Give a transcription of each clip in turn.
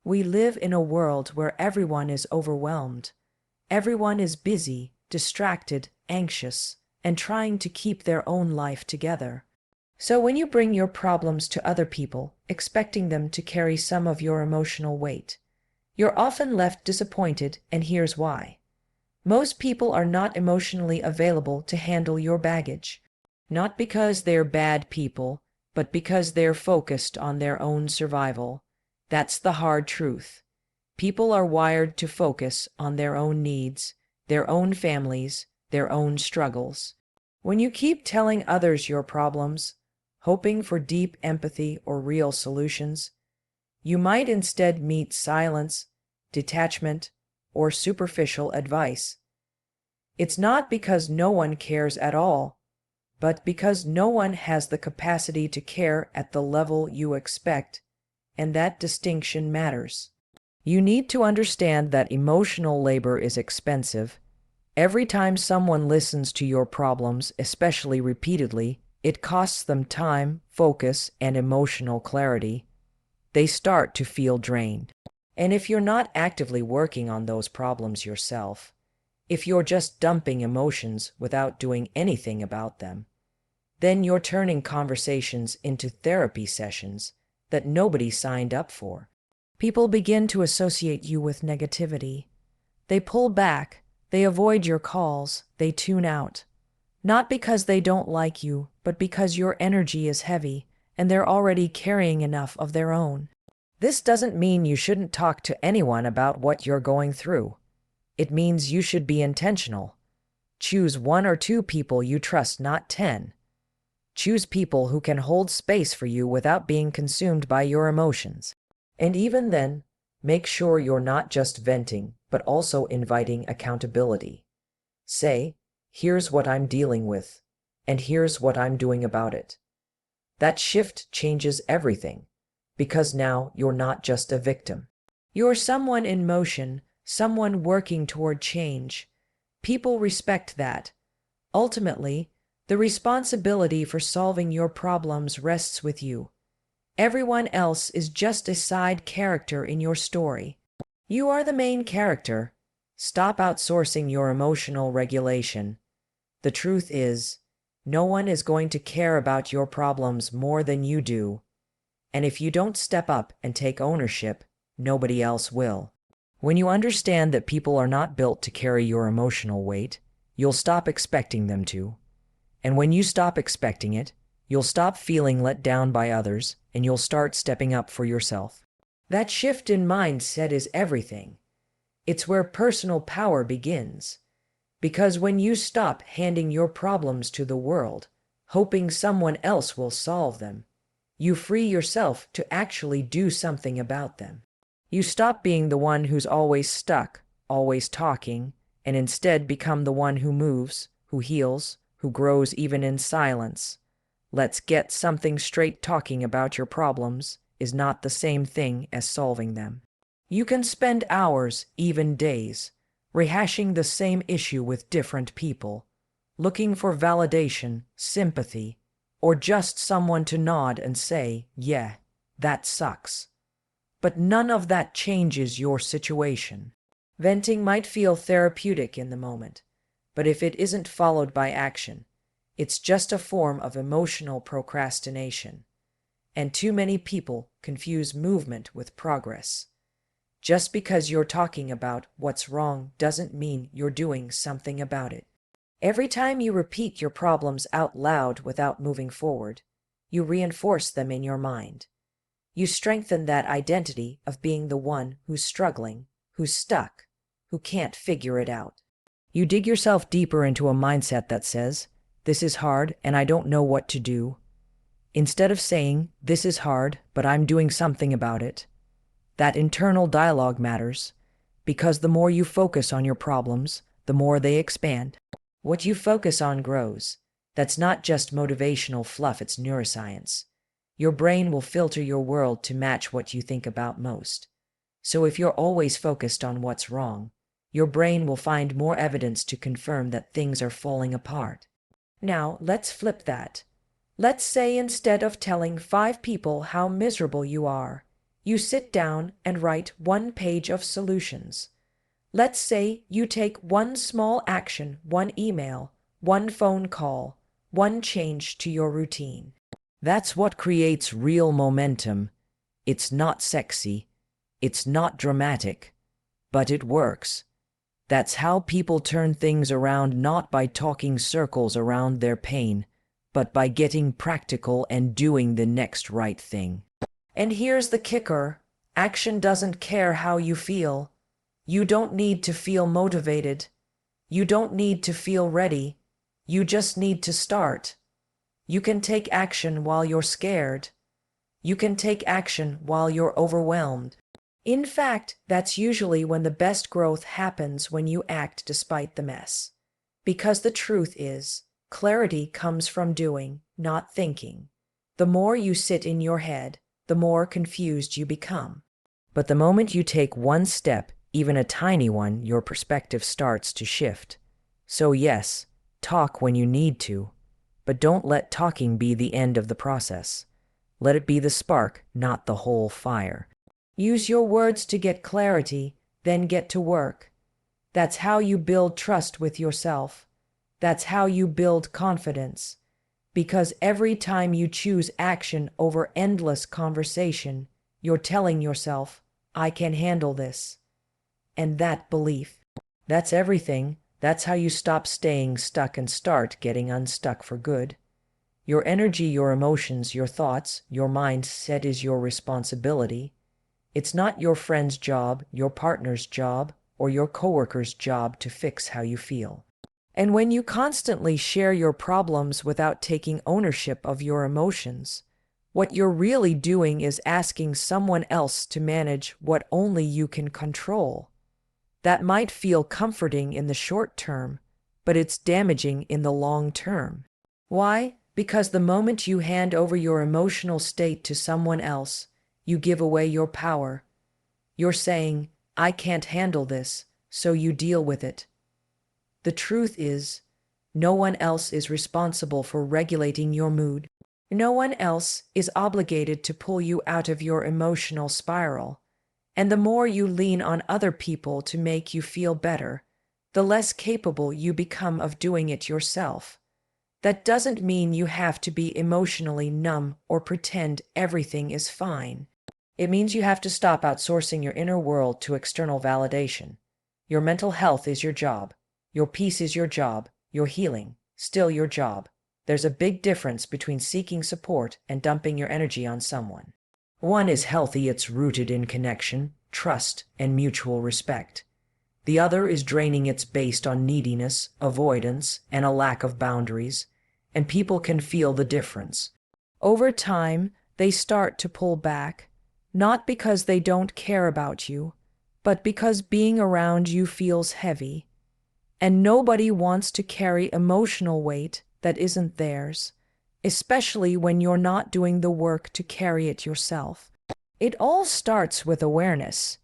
We live in a world where everyone is overwhelmed. Everyone is busy, distracted, anxious, and trying to keep their own life together. So when you bring your problems to other people, expecting them to carry some of your emotional weight, you're often left disappointed, and here's why. Most people are not emotionally available to handle your baggage. Not because they're bad people, but because they're focused on their own survival. That's the hard truth. People are wired to focus on their own needs, their own families, their own struggles. When you keep telling others your problems, hoping for deep empathy or real solutions, you might instead meet silence, detachment, or superficial advice. It's not because no one cares at all, but because no one has the capacity to care at the level you expect, and that distinction matters. You need to understand that emotional labor is expensive. Every time someone listens to your problems, especially repeatedly, it costs them time, focus, and emotional clarity. They start to feel drained. And if you're not actively working on those problems yourself, if you're just dumping emotions without doing anything about them, then you're turning conversations into therapy sessions that nobody signed up for. People begin to associate you with negativity. They pull back, they avoid your calls, they tune out. Not because they don't like you, but because your energy is heavy and they're already carrying enough of their own. This doesn't mean you shouldn't talk to anyone about what you're going through. It means you should be intentional. Choose 1 or 2 people you trust, not 10. Choose people who can hold space for you without being consumed by your emotions. And even then, make sure you're not just venting, but also inviting accountability. Say, here's what I'm dealing with, and here's what I'm doing about it. That shift changes everything, because now you're not just a victim. You're someone in motion, someone working toward change. People respect that. Ultimately, the responsibility for solving your problems rests with you. Everyone else is just a side character in your story. You are the main character. Stop outsourcing your emotional regulation. The truth is, no one is going to care about your problems more than you do. And if you don't step up and take ownership, nobody else will. When you understand that people are not built to carry your emotional weight, you'll stop expecting them to. And when you stop expecting it, you'll stop feeling let down by others, and you'll start stepping up for yourself. That shift in mindset is everything. It's where personal power begins. Because when you stop handing your problems to the world, hoping someone else will solve them, you free yourself to actually do something about them. You stop being the one who's always stuck, always talking, and instead become the one who moves, who heals, who grows even in silence. Let's get something straight. Talking about your problems is not the same thing as solving them. You can spend hours, even days, rehashing the same issue with different people, looking for validation, sympathy, or just someone to nod and say, yeah, that sucks. But none of that changes your situation. Venting might feel therapeutic in the moment, but if it isn't followed by action, it's just a form of emotional procrastination. And too many people confuse movement with progress. Just because you're talking about what's wrong doesn't mean you're doing something about it. Every time you repeat your problems out loud without moving forward, you reinforce them in your mind. You strengthen that identity of being the one who's struggling, who's stuck, who can't figure it out. You dig yourself deeper into a mindset that says, this is hard and I don't know what to do, instead of saying, this is hard, but I'm doing something about it. That internal dialogue matters, because the more you focus on your problems, the more they expand. What you focus on grows. That's not just motivational fluff, it's neuroscience. Your brain will filter your world to match what you think about most. So if you're always focused on what's wrong, your brain will find more evidence to confirm that things are falling apart. Now, let's flip that. Let's say instead of telling 5 people how miserable you are, you sit down and write one page of solutions. Let's say you take one small action, one email, one phone call, one change to your routine. That's what creates real momentum. It's not sexy, it's not dramatic, but it works. That's how people turn things around, not by talking circles around their pain, but by getting practical and doing the next right thing. And here's the kicker: action doesn't care how you feel. You don't need to feel motivated. You don't need to feel ready. You just need to start. You can take action while you're scared. You can take action while you're overwhelmed. In fact, that's usually when the best growth happens, when you act despite the mess. Because the truth is, clarity comes from doing, not thinking. The more you sit in your head, the more confused you become. But the moment you take one step, even a tiny one, your perspective starts to shift. So yes, talk when you need to, but don't let talking be the end of the process. Let it be the spark, not the whole fire. Use your words to get clarity, then get to work. That's how you build trust with yourself. That's how you build confidence. Because every time you choose action over endless conversation, you're telling yourself, I can handle this. And that belief, that's everything. That's how you stop staying stuck and start getting unstuck for good. Your energy, your emotions, your thoughts, your mindset is your responsibility. It's not your friend's job, your partner's job, or your coworker's job to fix how you feel. And when you constantly share your problems without taking ownership of your emotions, what you're really doing is asking someone else to manage what only you can control. That might feel comforting in the short term, but it's damaging in the long term. Why? Because the moment you hand over your emotional state to someone else, you give away your power. You're saying, I can't handle this, so you deal with it. The truth is, no one else is responsible for regulating your mood. No one else is obligated to pull you out of your emotional spiral. And the more you lean on other people to make you feel better, the less capable you become of doing it yourself. That doesn't mean you have to be emotionally numb or pretend everything is fine. It means you have to stop outsourcing your inner world to external validation. Your mental health is your job. Your peace is your job. Your healing, still your job. There's a big difference between seeking support and dumping your energy on someone. One is healthy, it's rooted in connection, trust, and mutual respect. The other is draining, it's based on neediness, avoidance, and a lack of boundaries, and people can feel the difference. Over time, they start to pull back, not because they don't care about you, but because being around you feels heavy. And nobody wants to carry emotional weight that isn't theirs, especially when you're not doing the work to carry it yourself. It all starts with awareness.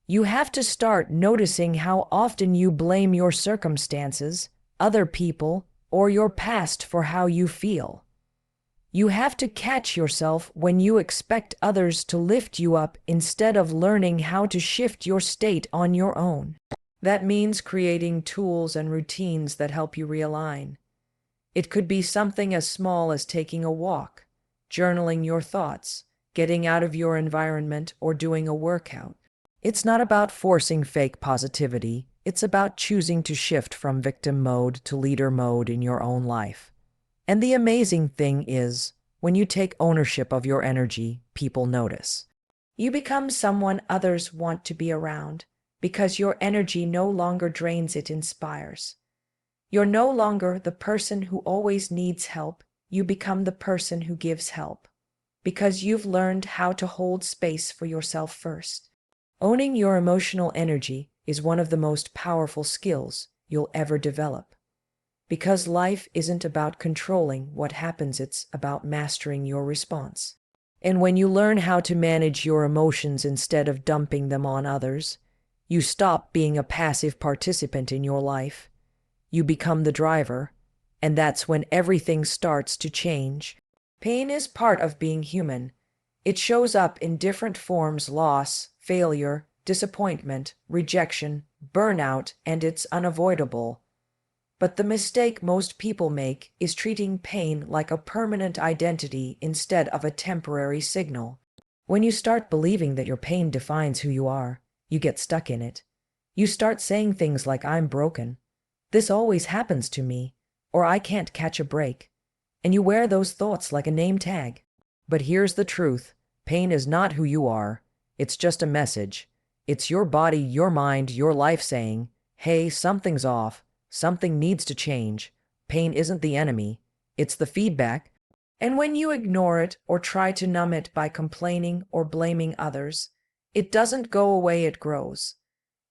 You have to start noticing how often you blame your circumstances, other people, or your past for how you feel. You have to catch yourself when you expect others to lift you up instead of learning how to shift your state on your own. That means creating tools and routines that help you realign. It could be something as small as taking a walk, journaling your thoughts, getting out of your environment, or doing a workout. It's not about forcing fake positivity. It's about choosing to shift from victim mode to leader mode in your own life. And the amazing thing is, when you take ownership of your energy, people notice. You become someone others want to be around because your energy no longer drains, it inspires. You're no longer the person who always needs help. You become the person who gives help because you've learned how to hold space for yourself first. Owning your emotional energy is one of the most powerful skills you'll ever develop. Because life isn't about controlling what happens, it's about mastering your response. And when you learn how to manage your emotions instead of dumping them on others, you stop being a passive participant in your life. You become the driver, and that's when everything starts to change. Pain is part of being human. It shows up in different forms: loss, failure, disappointment, rejection, burnout, and it's unavoidable. But the mistake most people make is treating pain like a permanent identity instead of a temporary signal. When you start believing that your pain defines who you are, you get stuck in it. You start saying things like, "I'm broken. This always happens to me," or "I can't catch a break." And you wear those thoughts like a name tag. But here's the truth: pain is not who you are. It's just a message. It's your body, your mind, your life saying, "Hey, something's off. Something needs to change." Pain isn't the enemy. It's the feedback. And when you ignore it or try to numb it by complaining or blaming others, it doesn't go away, it grows.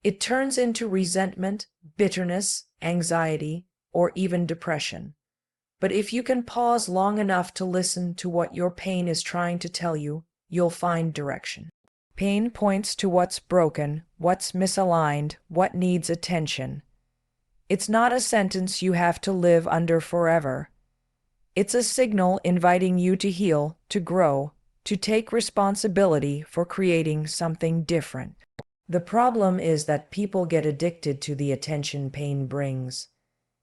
It turns into resentment, bitterness, anxiety, or even depression. But if you can pause long enough to listen to what your pain is trying to tell you, you'll find direction. Pain points to what's broken, what's misaligned, what needs attention. It's not a sentence you have to live under forever. It's a signal inviting you to heal, to grow, to take responsibility for creating something different. The problem is that people get addicted to the attention pain brings.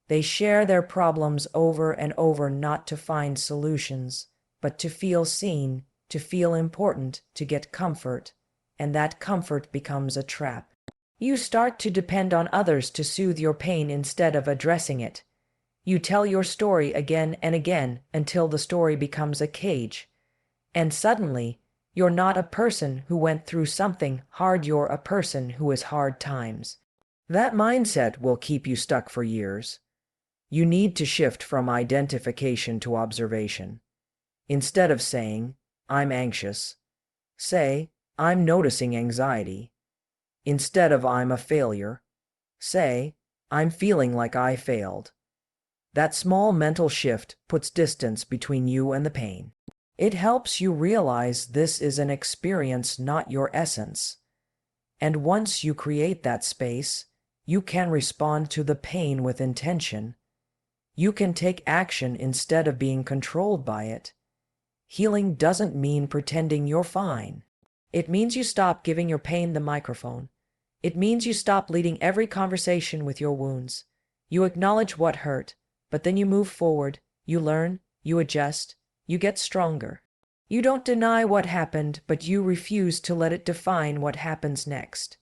They share their problems over and over, not to find solutions, but to feel seen, to feel important, to get comfort. And that comfort becomes a trap. You start to depend on others to soothe your pain instead of addressing it. You tell your story again and again until the story becomes a cage. And suddenly, you're not a person who went through something hard, you're a person who has hard times. That mindset will keep you stuck for years. You need to shift from identification to observation. Instead of saying, "I'm anxious," say, "I'm noticing anxiety." Instead of "I'm a failure," say, "I'm feeling like I failed." That small mental shift puts distance between you and the pain. It helps you realize this is an experience, not your essence. And once you create that space, you can respond to the pain with intention. You can take action instead of being controlled by it. Healing doesn't mean pretending you're fine. It means you stop giving your pain the microphone. It means you stop leading every conversation with your wounds. You acknowledge what hurt, but then you move forward, you learn, you adjust, you get stronger. You don't deny what happened, but you refuse to let it define what happens next.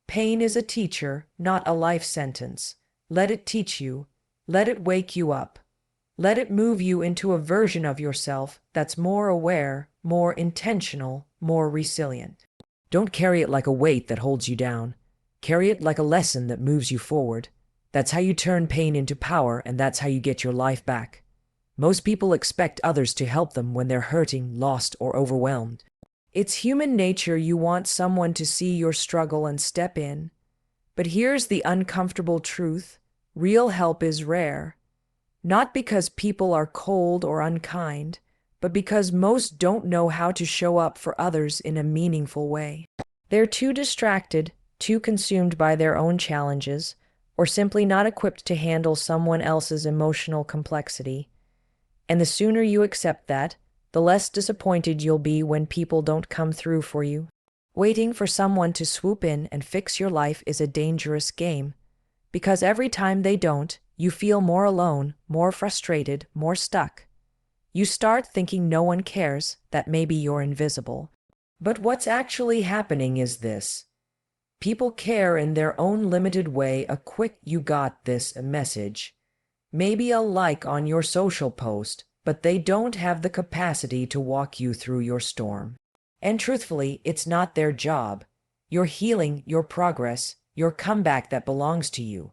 Pain is a teacher, not a life sentence. Let it teach you. Let it wake you up. Let it move you into a version of yourself that's more aware, more intentional, more resilient. Don't carry it like a weight that holds you down. Carry it like a lesson that moves you forward. That's how you turn pain into power, and that's how you get your life back. Most people expect others to help them when they're hurting, lost, or overwhelmed. It's human nature. You want someone to see your struggle and step in. But here's the uncomfortable truth: real help is rare. Not because people are cold or unkind, but because most don't know how to show up for others in a meaningful way. They're too distracted, too consumed by their own challenges, or simply not equipped to handle someone else's emotional complexity. And the sooner you accept that, the less disappointed you'll be when people don't come through for you. Waiting for someone to swoop in and fix your life is a dangerous game, because every time they don't, you feel more alone, more frustrated, more stuck. You start thinking no one cares, that maybe you're invisible. But what's actually happening is this: people care in their own limited way. A quick "you got this" message, maybe a like on your social post, but they don't have the capacity to walk you through your storm. And truthfully, it's not their job. Your healing, your progress, your comeback, that belongs to you.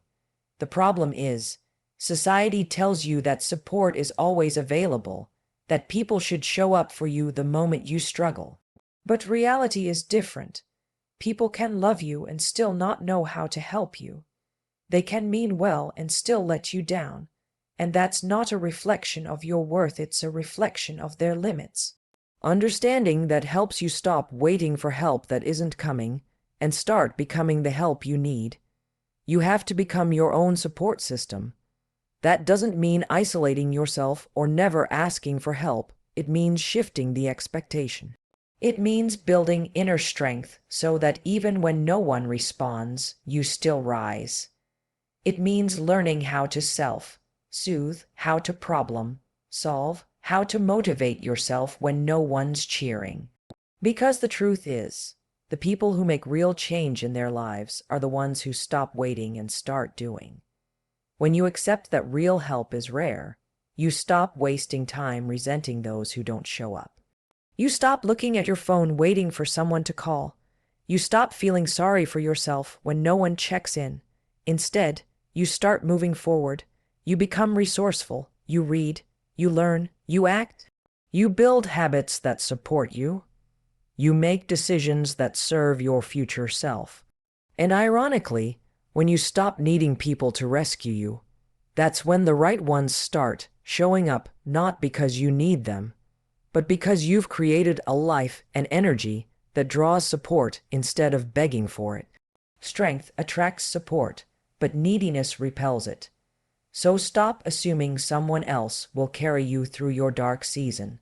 The problem is, society tells you that support is always available, that people should show up for you the moment you struggle. But reality is different. People can love you and still not know how to help you. They can mean well and still let you down. And that's not a reflection of your worth, it's a reflection of their limits. Understanding that helps you stop waiting for help that isn't coming and start becoming the help you need. You have to become your own support system. That doesn't mean isolating yourself or never asking for help. It means shifting the expectation. It means building inner strength so that even when no one responds, you still rise. It means learning how to self-soothe, how to problem-solve, how to motivate yourself when no one's cheering. Because the truth is, the people who make real change in their lives are the ones who stop waiting and start doing. When you accept that real help is rare, you stop wasting time resenting those who don't show up. You stop looking at your phone waiting for someone to call. You stop feeling sorry for yourself when no one checks in. Instead, you start moving forward. You become resourceful. You read. You learn. You act. You build habits that support you. You make decisions that serve your future self. And ironically, when you stop needing people to rescue you, that's when the right ones start showing up, not because you need them, but because you've created a life and energy that draws support instead of begging for it. Strength attracts support, but neediness repels it. So stop assuming someone else will carry you through your dark season.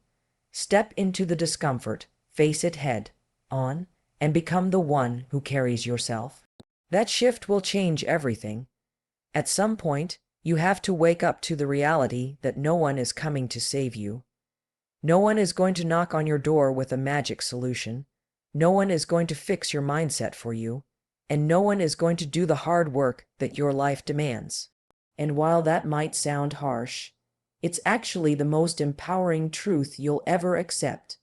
Step into the discomfort, face it head on, and become the one who carries yourself. That shift will change everything. At some point, you have to wake up to the reality that no one is coming to save you. No one is going to knock on your door with a magic solution. No one is going to fix your mindset for you. And no one is going to do the hard work that your life demands. And while that might sound harsh, it's actually the most empowering truth you'll ever accept.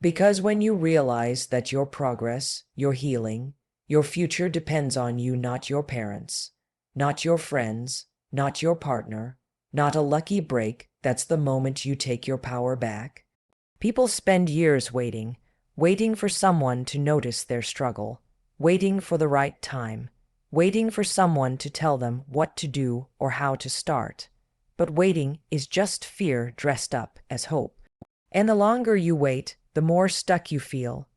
Because when you realize that your progress, your healing, your future depends on you, not your parents, not your friends, not your partner, not a lucky break, that's the moment you take your power back. People spend years waiting for someone to notice their struggle, waiting for the right time, waiting for someone to tell them what to do or how to start. But waiting is just fear dressed up as hope. And the longer you wait, the more stuck you feel.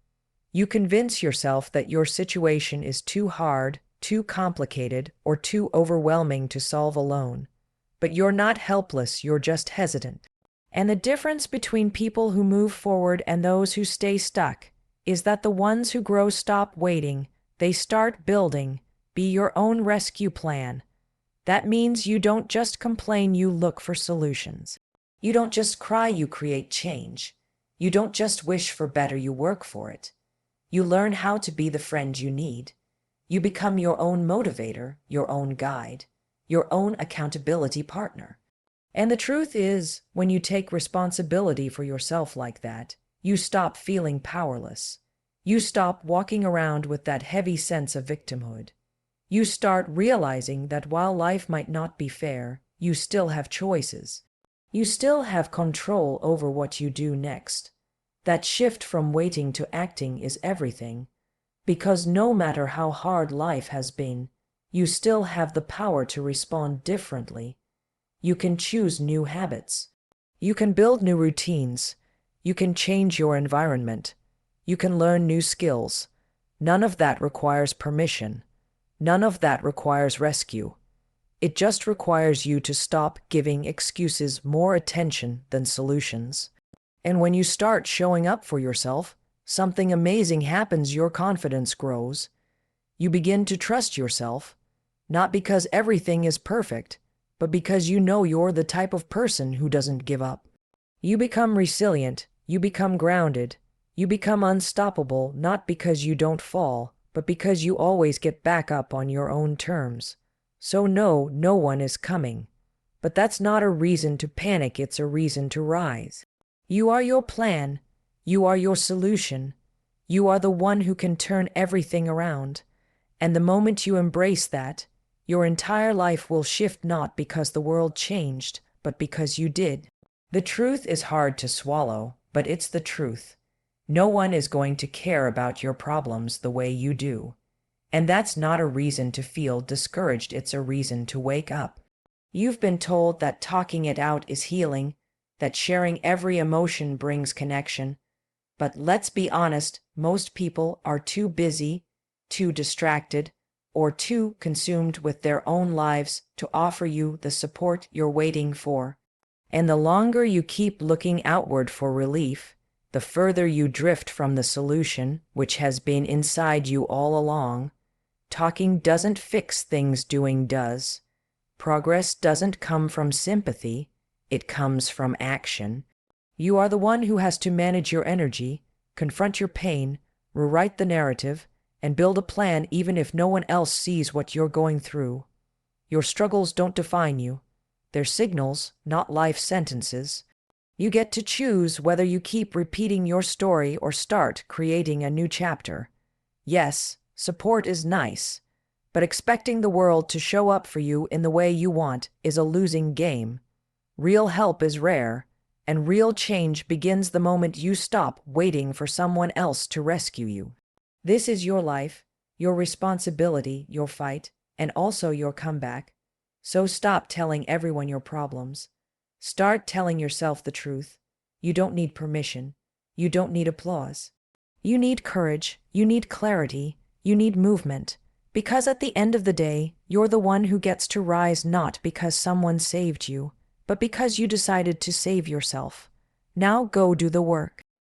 You convince yourself that your situation is too hard, too complicated, or too overwhelming to solve alone. But you're not helpless, you're just hesitant. And the difference between people who move forward and those who stay stuck is that the ones who grow stop waiting, they start building. Be your own rescue plan. That means you don't just complain, you look for solutions. You don't just cry, you create change. You don't just wish for better, you work for it. You learn how to be the friend you need. You become your own motivator, your own guide, your own accountability partner. And the truth is, when you take responsibility for yourself like that, you stop feeling powerless. You stop walking around with that heavy sense of victimhood. You start realizing that while life might not be fair, you still have choices. You still have control over what you do next. That shift from waiting to acting is everything. Because no matter how hard life has been, you still have the power to respond differently. You can choose new habits. You can build new routines. You can change your environment. You can learn new skills. None of that requires permission. None of that requires rescue. It just requires you to stop giving excuses more attention than solutions. And when you start showing up for yourself, something amazing happens. Your confidence grows. You begin to trust yourself, not because everything is perfect, but because you know you're the type of person who doesn't give up. You become resilient. You become grounded. You become unstoppable, not because you don't fall, but because you always get back up on your own terms. So no one is coming. But that's not a reason to panic, it's a reason to rise. You are your plan. You are your solution. You are the one who can turn everything around. And the moment you embrace that, your entire life will shift, not because the world changed, but because you did. The truth is hard to swallow, but it's the truth. No one is going to care about your problems the way you do. And that's not a reason to feel discouraged, it's a reason to wake up. You've been told that talking it out is healing, that sharing every emotion brings connection. But let's be honest, most people are too busy, too distracted, or too consumed with their own lives to offer you the support you're waiting for. And the longer you keep looking outward for relief, the further you drift from the solution, which has been inside you all along. Talking doesn't fix things, doing does. Progress doesn't come from sympathy, it comes from action. You are the one who has to manage your energy, confront your pain, rewrite the narrative, and build a plan even if no one else sees what you're going through. Your struggles don't define you. They're signals, not life sentences. You get to choose whether you keep repeating your story or start creating a new chapter. Yes, support is nice, but expecting the world to show up for you in the way you want is a losing game. Real help is rare, and real change begins the moment you stop waiting for someone else to rescue you. This is your life, your responsibility, your fight, and also your comeback. So stop telling everyone your problems. Start telling yourself the truth. You don't need permission. You don't need applause. You need courage. You need clarity. You need movement. Because at the end of the day, you're the one who gets to rise, not because someone saved you, but because you decided to save yourself. Now go do the work.